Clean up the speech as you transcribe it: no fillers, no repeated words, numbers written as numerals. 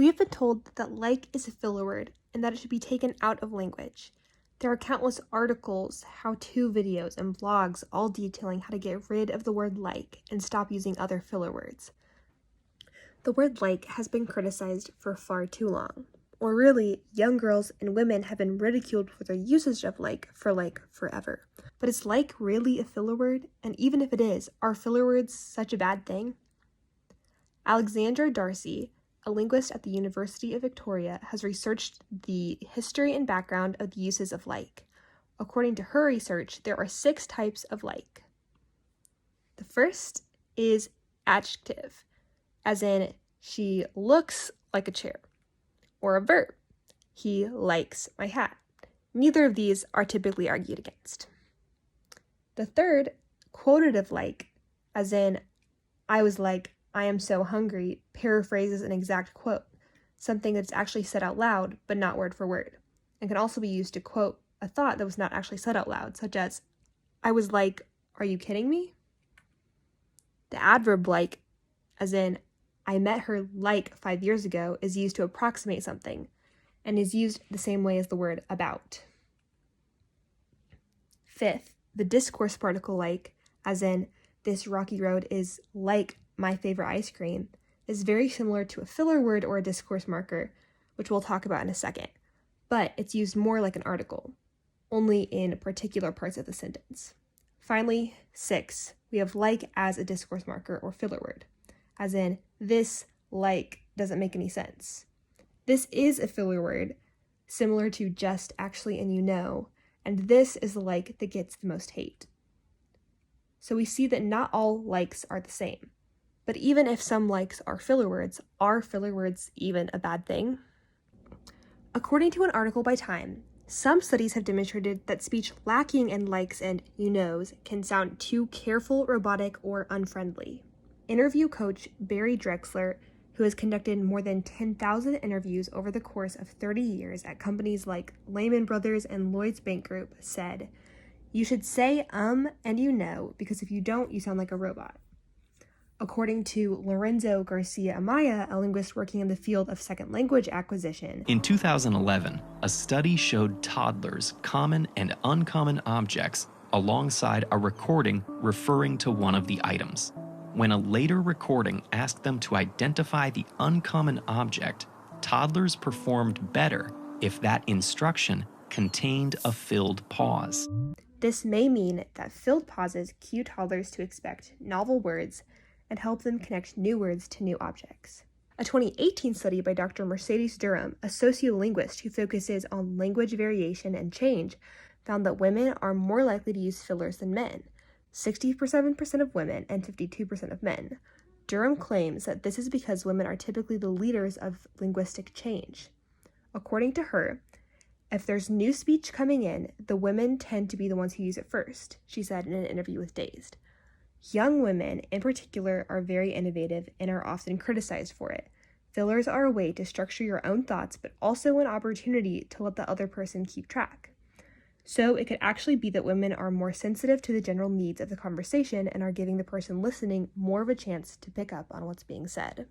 We have been told that like is a filler word and that it should be taken out of language. There are countless articles, how-to videos, and blogs all detailing how to get rid of the word like and stop using other filler words. The word like has been criticized for far too long. Or really, young girls and women have been ridiculed for their usage of like forever. But is like really a filler word? And even if it is, are filler words such a bad thing? Alexandra Darcy, a linguist at the University of Victoria, has researched the history and background of the uses of like. According to her research, there are 6 types of like. The first is adjective, as in, she looks like a chair, or a verb, he likes my hat. Neither of these are typically argued against. The third, quotative like, as in, I was like, I am so hungry, paraphrases an exact quote, something that's actually said out loud, but not word for word, and can also be used to quote a thought that was not actually said out loud, such as, I was like, are you kidding me? The adverb like, as in, I met her like 5 years ago, is used to approximate something, and is used the same way as the word about. Fifth, the discourse particle like, as in, this rocky road is like my favorite ice cream, is very similar to a filler word or a discourse marker, which we'll talk about in a second, but it's used more like an article, only in particular parts of the sentence. Finally, 6, we have like as a discourse marker or filler word, as in, this like doesn't make any sense. This is a filler word, similar to just, actually, and you know, and this is the like that gets the most hate. So we see that not all likes are the same. But even if some likes are filler words even a bad thing? According to an article by Time, some studies have demonstrated that speech lacking in likes and you knows can sound too careful, robotic, or unfriendly. Interview coach Barry Drexler, who has conducted more than 10,000 interviews over the course of 30 years at companies like Lehman Brothers and Lloyd's Bank Group, said, you should say and you know, because if you don't, you sound like a robot. According to Lorenzo Garcia Amaya, a linguist working in the field of second language acquisition. In 2011, a study showed toddlers common and uncommon objects alongside a recording referring to one of the items. When a later recording asked them to identify the uncommon object, toddlers performed better if that instruction contained a filled pause. This may mean that filled pauses cue toddlers to expect novel words and help them connect new words to new objects. A 2018 study by Dr. Mercedes Durham, a sociolinguist who focuses on language variation and change, found that women are more likely to use fillers than men, 67% of women and 52% of men. Durham claims that this is because women are typically the leaders of linguistic change. According to her, if there's new speech coming in, the women tend to be the ones who use it first, she said in an interview with Dazed. Young women, in particular, are very innovative and are often criticized for it. Fillers are a way to structure your own thoughts, but also an opportunity to let the other person keep track. So it could actually be that women are more sensitive to the general needs of the conversation and are giving the person listening more of a chance to pick up on what's being said.